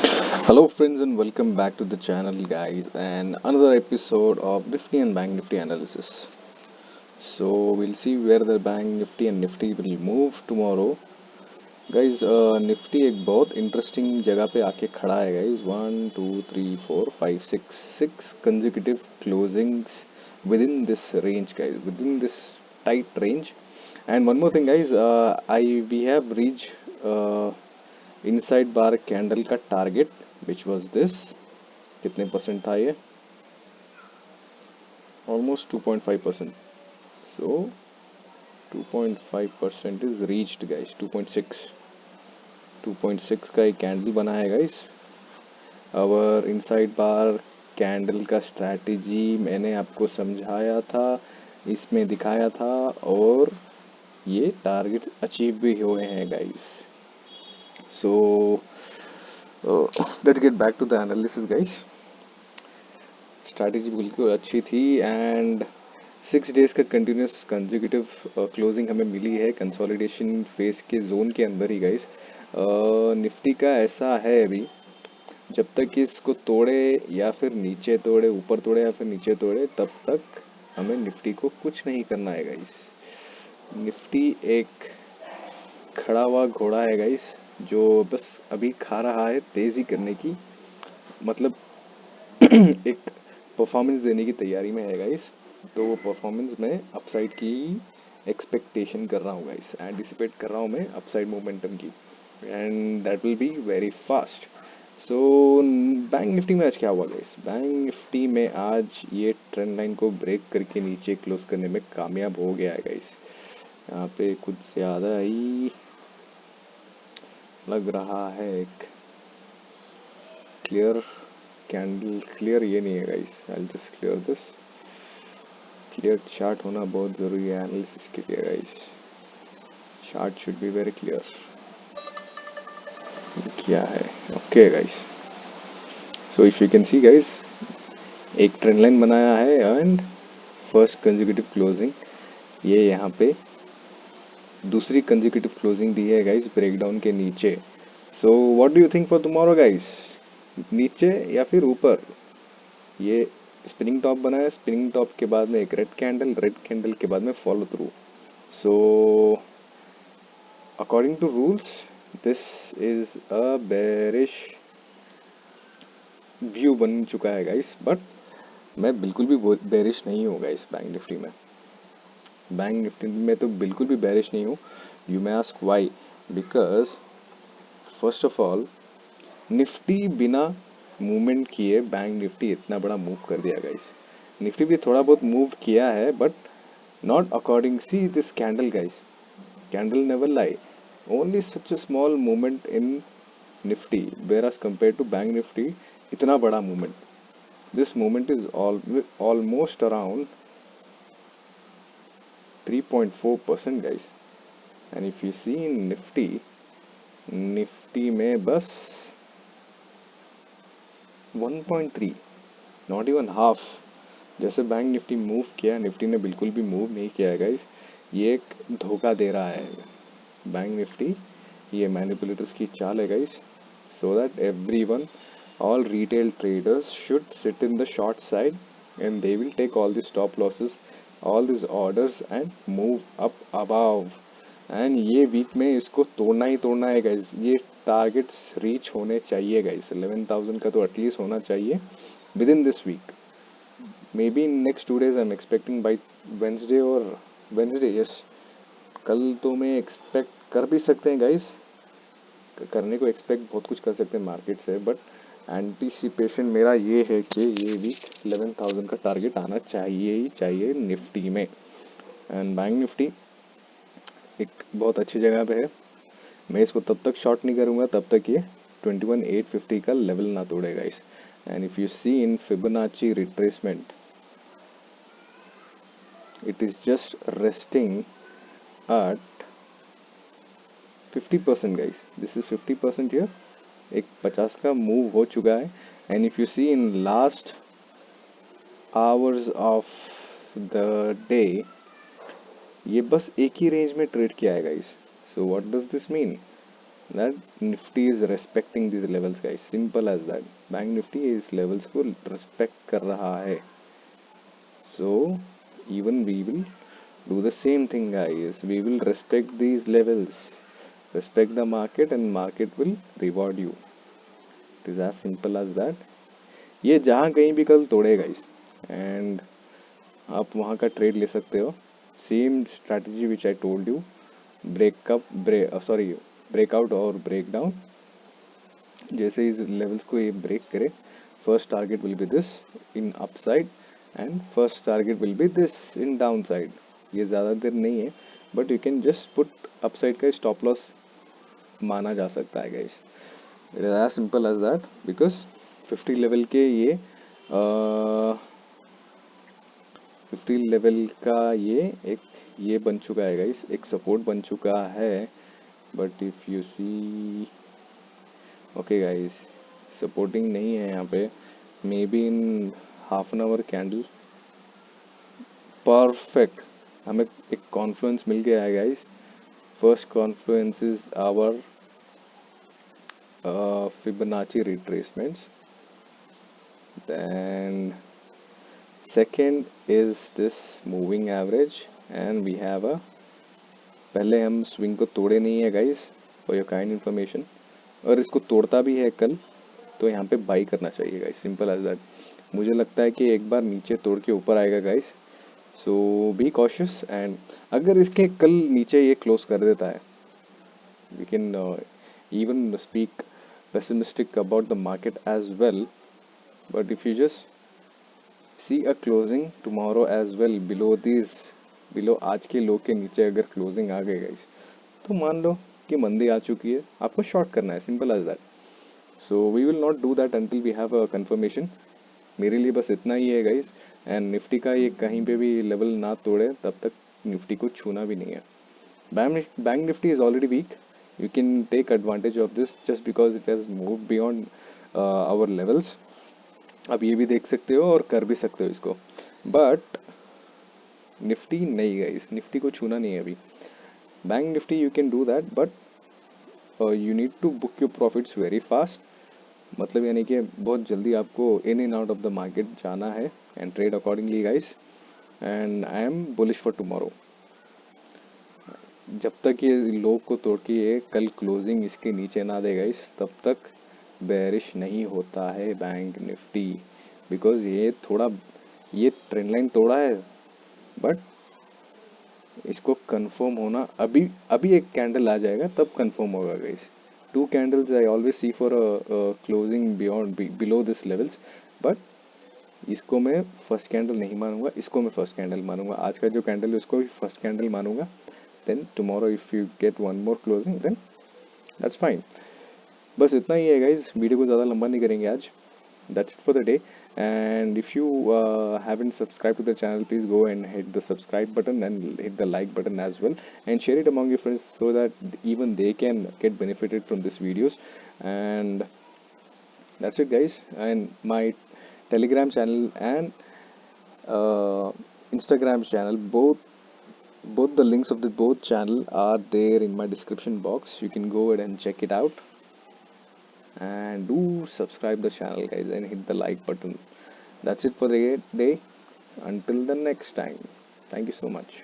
Hello, friends, and welcome back to the channel, guys, and another episode of Nifty and Bank Nifty analysis. So, we'll see where the Bank Nifty and Nifty will move tomorrow. Guys, Nifty एक बहुत interesting जगह पे आके खड़ा है guys. 1 2 3 4 5 6 consecutive closings within this range, guys, within this tight range. And one more thing, guys, I we have reached inside bar candle का target, which was this. कितने percent था ये? Almost 2.5%. So 2.5% is reached, guys. 2.6 का एक candle बना है, guys. और inside बार candle का स्ट्रैटेजी मैंने आपको समझाया था, इसमें दिखाया था, और ये टारगेट्स अचीव भी हुए हैं, guys. So let's get back to the analysis, guys. Strategy बिल्कुल अच्छी थी एंड 6 डेज का कंटिन्यूस कंजिक्यूटिव क्लोजिंग हमें मिली है कंसोलिडेशन फेज के जोन के अंदर ही, गाइस. निफ्टी का ऐसा है अभी, जब तक इसको तोड़े या फिर नीचे तोड़े, ऊपर तोड़े या फिर नीचे तोड़े, तब तक हमें निफ्टी को कुछ नहीं करना है, गाइस. निफ्टी एक खड़ा हुआ घोड़ा है, गाइस, जो बस अभी खा रहा है तेजी करने की, मतलब एक परफॉर्मेंस देने की तैयारी में है, गाइस. तो वो परफॉर्मेंस में अपसाइड की एक्सपेक्टेशन कर रहा हूँ, गाइस. एंटिसिपेट कर रहा हूँ मैं अपसाइड मोमेंटम की, and that will be very fast. So bank Nifty में आज क्या हुआ, गाइस? बैंक निफ्टी में आज ये ट्रेंड लाइन को ब्रेक करके नीचे क्लोज करने में कामयाब हो गया है, गाइस. यहाँ पे कुछ ज़्यादा ही लग रहा है. एक क्लियर कैंडल, क्लियर ये नहीं है, guys. I just clear this. Clear chart होना बहुत ज़रूरी है एनालिसिस के लिए, guys. Chart should be very clear. क्या है? Okay, guys. So if you can see, guys, एक ट्रेंड लाइन बनाया है एंड फर्स्ट कंजिक्यूटिव क्लोजिंग, ये यहाँ पे दूसरी कंजिक्यूटिव क्लोजिंग दी है, गाइस, ब्रेकडाउन के नीचे. So what do you think for tomorrow, guys? नीचे या फिर ऊपर? ये स्पिनिंग टॉप बना है, स्पिनिंग टॉप के बाद में एक रेड कैंडल के बाद में follow through. So according to rules this is a bearish view बन चुका है, गाइस. बट मैं बिल्कुल भी बेरिश नहीं हूँ, गाइस. बैंक निफ्टी में, बैंक निफ्टी में तो बिल्कुल भी बेरिश नहीं हूँ. You may ask why. Because first of all, Nifty बिना मूवमेंट किए बैंक निफ्टी इतना बड़ा मूव कर दिया, गाइस. निफ्टी भी थोड़ा बहुत मूव किया है, but not according. See this candle, guys. Candle never lie. Only such a small movement in Nifty, whereas compared to bank nifty, इतना बड़ा movement. This movement is almost around 3.4%, guys. And if you see in Nifty, Nifty में बस 1.3, not even half. जैसे bank Nifty move किया, Nifty ने बिल्कुल भी move नहीं किया है, गाइस. ये एक धोखा दे रहा है बैंक निफ्टी. ये मैनिपुलेटर्स की चाल है, guys. So that everyone, all retail traders should sit in the short side, and they will take all the stop losses, all these orders, and move up above. And ये week में इसको तोड़ना ही तोड़ना है, guys. ये targets reach होने चाहिए, guys. 11,000 का तो एटलीस्ट होना चाहिए within this week. Maybe in next 2 days I am expecting by Wednesday, और वेंसडे, यस, कल तो मैं एक्सपेक्ट कर भी सकते हैं, गाइस. करने को एक्सपेक्ट बहुत कुछ कर सकते हैं मार्केट से, बट एंटिसिपेशन मेरा ये है कि ये वीक 11,000 का टारगेट आना चाहिए ही चाहिए निफ्टी में. एंड बैंक निफ्टी एक बहुत अच्छी जगह पे है. मैं इसको तब तक शॉर्ट नहीं करूँगा तब तक ये 21,850 का लेवल ना तोड़ेगा, इस. And if you see in Fibonacci retracement, it is just resting at 50%, guys. This is 50% here. एक 50 का मूव हो चुका है. And if you see in last hours of the day, ये बस एक ही रेंज में ट्रेड किया है, guys. So what does this mean? that Nifty is respecting these levels guys, simple as that. Bank Nifty इस levels को respect कर रहा है, so even we will do the same thing guys. We will respect these levels, respect the market, and market will reward you. It is as simple as that. ये जहाँ कहीं भी कल तोड़े गाइस, एंड आप वहाँ का ट्रेड ले सकते हो. Same strategy which I told you, breakout और ब्रेक डाउन. जैसे इस लेवल्स को ये ब्रेक करे, first target will be this in upside and first target will be this in downside. ये ज़्यादा देर नहीं है, but you can just put upside का स्टॉप लॉस माना जा सकता है guys. It is as simple as that, because 50 level के ये 50 लेवल का ये बन चुका है गाइस, एक सपोर्ट बन चुका है. But if you see, okay guys, supporting नहीं है यहाँ पे. Maybe in half an hour candle perfect हमें एक कॉन्फ्लुएंस मिल गया है guys. First confluence is our Fibonacci retracements, then second is this moving average, and we have a, पहले हम स्विंग को तोड़े नहीं है guys, for your kind information. और इसको तोड़ता भी है कल तो यहाँ पे बाई करना चाहिए गाइस, सिंपल एज दैट. मुझे लगता है कि एक बार नीचे तोड़ के ऊपर आएगा guys, so be cautious. And अगर इसके कल नीचे ये क्लोज कर देता है, we can even speak pessimistic about the market as well. But if you just see a closing tomorrow as well below आज के लो के नीचे अगर क्लोजिंग आ गई गाइस, तो मान लो कि मंदी आ चुकी है, आपको शॉर्ट करना है, simple as that. So we will not do that until we have a confirmation. मेरे लिए बस इतना ही है गाइस. एंड निफ्टी का ये कहीं पे भी लेवल ना तोड़े तब तक निफ्टी को छूना भी नहीं है. Bank Nifty is already weak. You can take advantage of this just because it has moved beyond our levels. अब ये भी देख सकते हो और कर भी सकते हो इसको, बट निफ्टी नहीं गाइस, निफ्टी को छूना नहीं है अभी. Bank Nifty you can do that, but you need to book your profits very fast. मतलब यानी कि बहुत जल्दी आपको in and out of the market जाना है and trade accordingly guys. And I am bullish for tomorrow. जब तक ये लो को तोड़ के ये कल क्लोजिंग इसके नीचे ना देगा इस, तब तक बेरिश नहीं होता है बैंक निफ्टी. बिकॉज ये ट्रेंड लाइन तोड़ा है, बट इसको कंफर्म होना अभी अभी एक कैंडल आ जाएगा तब कंफर्म होगा guys. 2 candles I always see for closing beyond below this levels. But इसको मैं फर्स्ट कैंडल नहीं मानूंगा, इसको मैं फर्स्ट कैंडल मानूंगा. आज का जो कैंडल है उसको भी फर्स्ट कैंडल मानूंगा. Then tomorrow if you get one more closing then that's fine. बस इतना ही है गाइज, वीडियो को ज़्यादा लंबा नहीं करेंगे आज. That's it for the day. And if you haven't subscribed to the channel, please go and hit the subscribe button and hit the like button as well, and share it among your friends so that even they can get benefited from these videos. And that's it guys. And my Telegram channel and Instagram channel, both the links of the both channel are there in my description box. You can go ahead and check it out, and do subscribe the channel guys and hit the like button. That's it for the day. Until the next time, thank you so much.